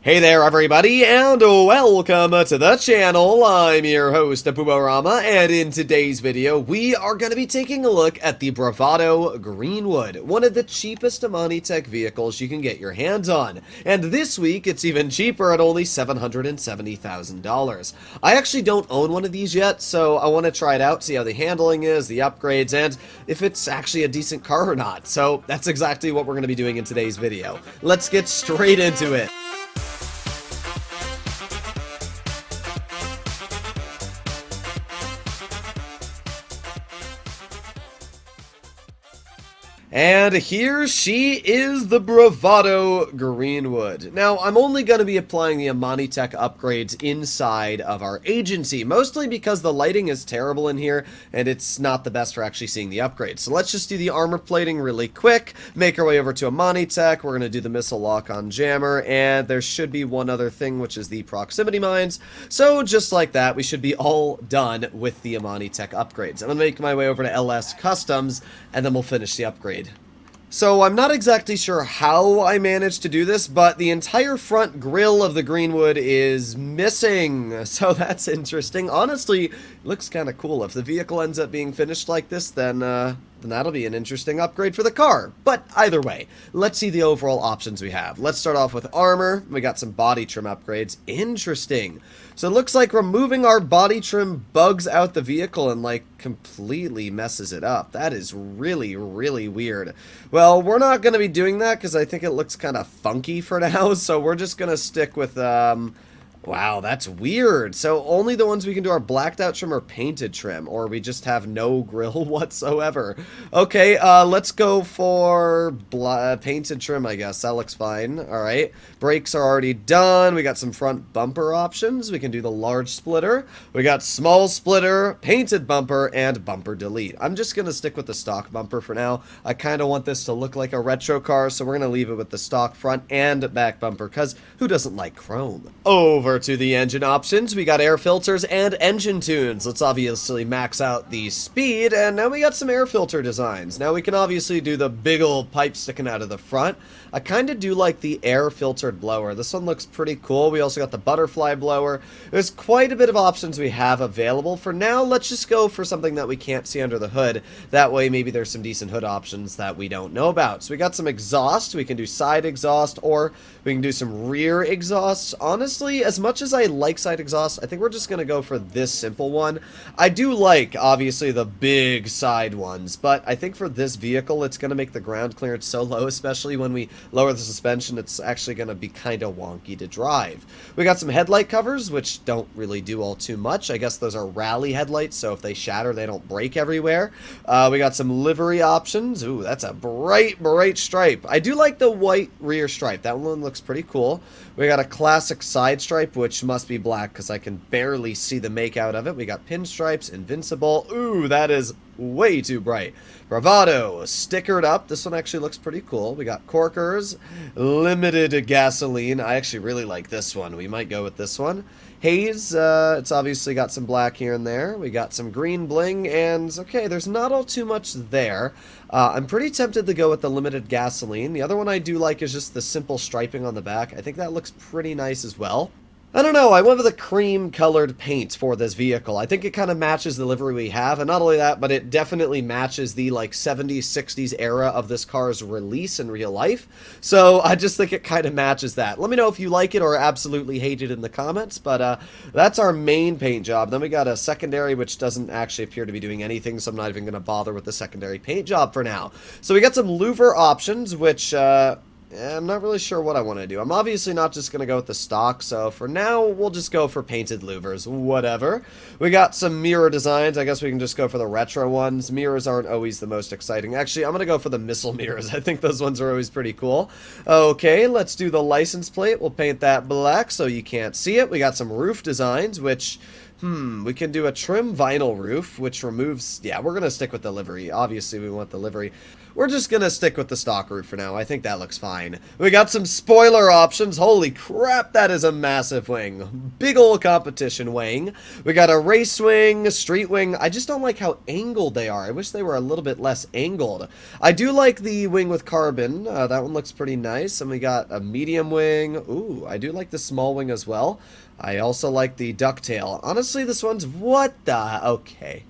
Hey there everybody, and welcome to the channel. I'm your host, Rama, and in today's video, we are going to be taking a look at the Bravado Greenwood, one of the cheapest Imani Tech vehicles you can get your hands on. And this week, it's even cheaper at only $770,000. I actually don't own one of these yet, so I want to try it out, see how the handling is, the upgrades, and if it's actually a decent car or not. So that's exactly what we're going to be doing in today's video. Let's get straight into it. And here she is, the Bravado Greenwood. Now, I'm only going to be applying the Imani Tech upgrades inside of our agency, mostly because the lighting is terrible in here, and it's not the best for actually seeing the upgrades. So let's just do the armor plating really quick, make our way over to Imani Tech. We're going to do the missile lock-on jammer, and there should be one other thing, which is the proximity mines. So just like that, we should be all done with the Imani Tech upgrades. I'm going to make my way over to LS Customs, and then we'll finish the upgrade. So I'm not exactly sure how I managed to do this, but the entire front grille of the Greenwood is missing. So that's interesting. Honestly, it looks kind of cool. If the vehicle ends up being finished like this, then that'll be an interesting upgrade for the car. But either way, let's see the overall options we have. Let's start off with armor. We got some body trim upgrades. Interesting. So it looks like removing our body trim bugs out the vehicle and like completely messes it up. That is really, really weird. Well, we're not going to be doing that because I think it looks kind of funky for now. So we're just going to stick with wow, that's weird. So only the ones we can do are blacked out trim or painted trim, or we just have no grill whatsoever. Okay, let's go for painted trim, I guess. That looks fine. All right. Brakes are already done. We got some front bumper options. We can do the large splitter. We got small splitter, painted bumper, and bumper delete. I'm just going to stick with the stock bumper for now. I kind of want this to look like a retro car, so we're going to leave it with the stock front and back bumper, because who doesn't like chrome? Over to the engine options, we got air filters and engine tunes. Let's obviously max out the speed, and now we got some air filter designs. Now we can obviously do the big old pipe sticking out of the front. I kind of do like the air filtered blower. This one looks pretty cool. We also got the butterfly blower. There's quite a bit of options we have available. For now, let's just go for something that we can't see under the hood. That way maybe there's some decent hood options that we don't know about. So we got some exhaust. We can do side exhaust, or we can do some rear exhausts. Honestly, as much as I like side exhaust, I think we're just going to go for this simple one. I do like, obviously, the big side ones, but I think for this vehicle, it's going to make the ground clearance so low, especially when we lower the suspension, it's actually going to be kind of wonky to drive. We got some headlight covers, which don't really do all too much. I guess those are rally headlights, so if they shatter, they don't break everywhere. We got some livery options. Ooh, that's a bright, bright stripe. I do like the white rear stripe. That one looks pretty cool. We got a classic side stripe, which must be black because I can barely see the make out of it. We got pinstripes, invincible. Ooh, that is way too bright. Bravado, stickered up. This one actually looks pretty cool. We got corkers, limited gasoline. I actually really like this one. We might go with this one. Haze, it's obviously got some black here and there. We got some green bling, and okay, there's not all too much there. I'm pretty tempted to go with the limited gasoline. The other one I do like is just the simple striping on the back. I think that looks pretty nice as well. I don't know, I went with a cream-colored paint for this vehicle. I think it kind of matches the livery we have, and not only that, but it definitely matches the, like, 70s, 60s era of this car's release in real life. So I just think it kind of matches that. Let me know if you like it or absolutely hate it in the comments, but that's our main paint job. Then we got a secondary, which doesn't actually appear to be doing anything, so I'm not even going to bother with the secondary paint job for now. So we got some louver options, which I'm not really sure what I want to do. I'm obviously not just going to go with the stock, so for now, we'll just go for painted louvers. Whatever. We got some mirror designs. I guess we can just go for the retro ones. Mirrors aren't always the most exciting. Actually, I'm going to go for the missile mirrors. I think those ones are always pretty cool. Okay, let's do the license plate. We'll paint that black so you can't see it. We got some roof designs, which... we can do a trim vinyl roof, which removes... Yeah, we're going to stick with the livery. Obviously, we want the livery. we're just gonna stick with the stock roof for now. I think that looks fine. We got some spoiler options. Holy crap, that is a massive wing. Big ol' competition wing. We got a race wing, a street wing. I just don't like how angled they are. I wish they were a little bit less angled. I do like the wing with carbon. That one looks pretty nice. And we got a medium wing. Ooh, I do like the small wing as well. I also like the ducktail. Honestly, this one's what the... Okay.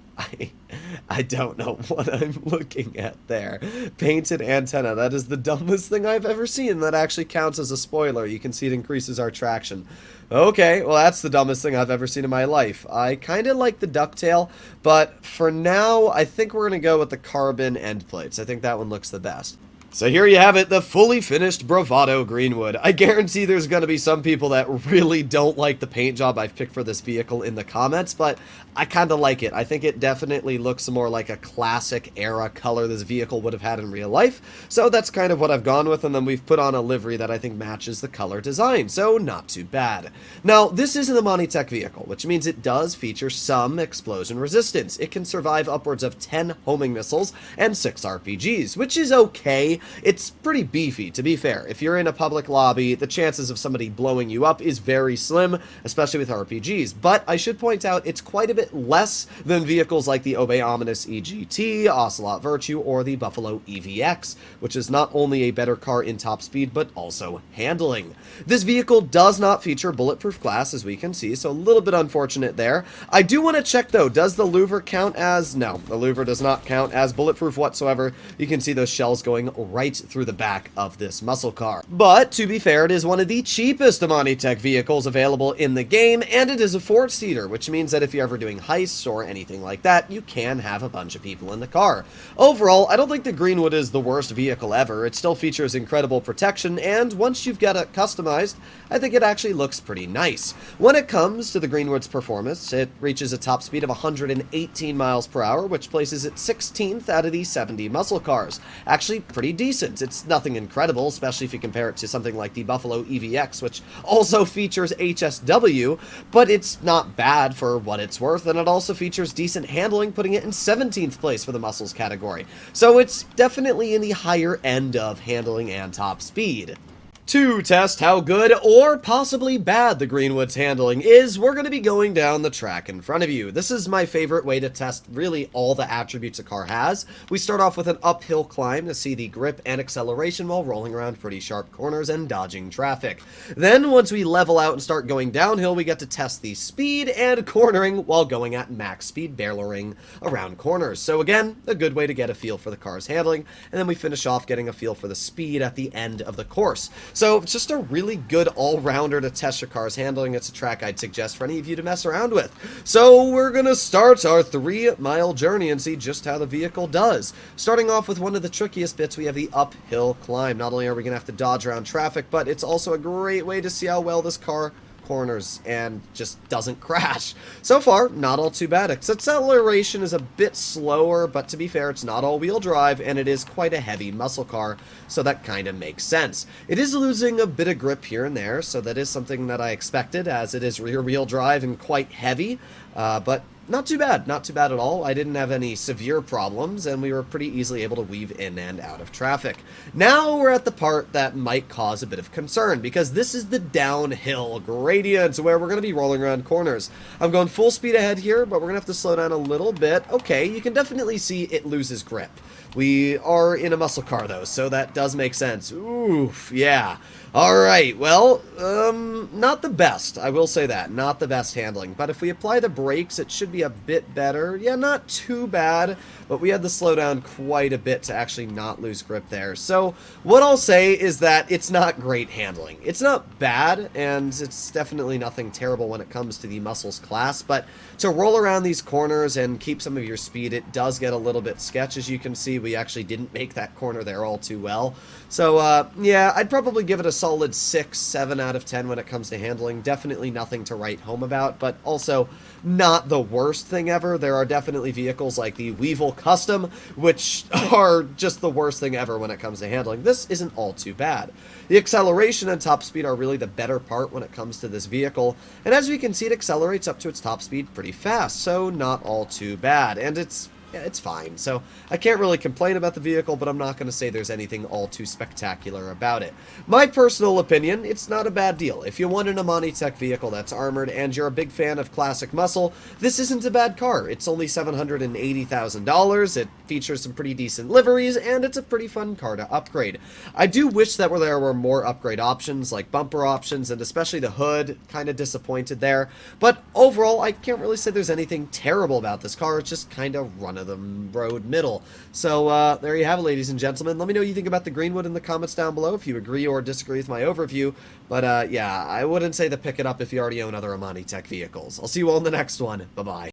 I don't know what I'm looking at there. Painted antenna. That is the dumbest thing I've ever seen. That actually counts as a spoiler. You can see it increases our traction. Okay, well that's the dumbest thing I've ever seen in my life. I kind of like the ducktail, but for now, I think we're going to go with the carbon end plates. I think that one looks the best. So here you have it, the fully finished Bravado Greenwood. I guarantee there's going to be some people that really don't like the paint job I've picked for this vehicle in the comments, but I kind of like it. I think it definitely looks more like a classic era color this vehicle would have had in real life, so that's kind of what I've gone with, and then we've put on a livery that I think matches the color design, so not too bad. Now, this is an Imani Tech vehicle, which means it does feature some explosion resistance. It can survive upwards of 10 homing missiles and 6 RPGs, which is okay. It's pretty beefy, to be fair. If you're in a public lobby, the chances of somebody blowing you up is very slim, especially with RPGs. But I should point out, it's quite a bit less than vehicles like the Obey Ominous EGT, Ocelot Virtue, or the Buffalo EVX, which is not only a better car in top speed, but also handling. This vehicle does not feature bulletproof glass, as we can see, so a little bit unfortunate there. I do want to check, though, does the louver count as... No, the louver does not count as bulletproof whatsoever. You can see those shells going right through the back of this muscle car. But, to be fair, it is one of the cheapest Imani Tech vehicles available in the game, and it is a 4-seater, which means that if you're ever doing heists or anything like that, you can have a bunch of people in the car. Overall, I don't think the Greenwood is the worst vehicle ever. It still features incredible protection, and once you've got it customized, I think it actually looks pretty nice. When it comes to the Greenwood's performance, it reaches a top speed of 118 miles per hour, which places it 16th out of the 70 muscle cars. Actually, pretty decent. It's nothing incredible, especially if you compare it to something like the Buffalo EVX, which also features HSW, but it's not bad for what it's worth, and it also features decent handling, putting it in 17th place for the muscles category. So it's definitely in the higher end of handling and top speed. To test how good or possibly bad the Greenwood's handling is, we're going to be going down the track in front of you. This is my favorite way to test really all the attributes a car has. We start off with an uphill climb to see the grip and acceleration while rolling around pretty sharp corners and dodging traffic. Then once we level out and start going downhill, we get to test the speed and cornering while going at max speed barreling around corners. So again, a good way to get a feel for the car's handling, and then we finish off getting a feel for the speed at the end of the course. So it's just a really good all-rounder to test your car's handling. It's a track I'd suggest for any of you to mess around with. So we're going to start our 3-mile journey and see just how the vehicle does. Starting off with one of the trickiest bits, we have the uphill climb. Not only are we going to have to dodge around traffic, but it's also a great way to see how well this car corners and just doesn't crash. So far, not all too bad. Its acceleration is a bit slower, but to be fair, it's not all-wheel drive, and it is quite a heavy muscle car, so that kind of makes sense. It is losing a bit of grip here and there, so that is something that I expected, as it is rear-wheel drive and quite heavy, but not too bad. Not too bad at all. I didn't have any severe problems, and we were pretty easily able to weave in and out of traffic. Now we're at the part that might cause a bit of concern, because this is the downhill gradient, where we're going to be rolling around corners. I'm going full speed ahead here, but we're going to have to slow down a little bit. Okay, you can definitely see it loses grip. We are in a muscle car, though, so that does make sense. Oof, yeah. Alright, well, not the best, I will say that, not the best handling, but if we apply the brakes, it should be a bit better. Yeah, not too bad, but we had to slow down quite a bit to actually not lose grip there. So, what I'll say is that it's not great handling. It's not bad, and it's definitely nothing terrible when it comes to the muscles class, but to roll around these corners and keep some of your speed, it does get a little bit sketch. As you can see, we actually didn't make that corner there all too well. So, yeah, I'd probably give it a solid 6, 7 out of 10 when it comes to handling. Definitely nothing to write home about, but also not the worst thing ever. There are definitely vehicles like the Weevil Custom, which are just the worst thing ever when it comes to handling. This isn't all too bad. The acceleration and top speed are really the better part when it comes to this vehicle, and as we can see, it accelerates up to its top speed pretty fast, so not all too bad. And it's yeah, it's fine. So I can't really complain about the vehicle, but I'm not going to say there's anything all too spectacular about it. My personal opinion, it's not a bad deal. If you want an Imani Tech vehicle that's armored and you're a big fan of classic muscle, this isn't a bad car. It's only $780,000. It features some pretty decent liveries, and it's a pretty fun car to upgrade. I do wish that there were more upgrade options, like bumper options, and especially the hood. Kind of disappointed there. But overall, I can't really say there's anything terrible about this car. It's just kind of run-of-the-road middle. So there you have it, ladies and gentlemen. Let me know what you think about the Greenwood in the comments down below, if you agree or disagree with my overview. But yeah, I wouldn't say to pick it up if you already own other Imani Tech vehicles. I'll see you all in the next one. Bye-bye.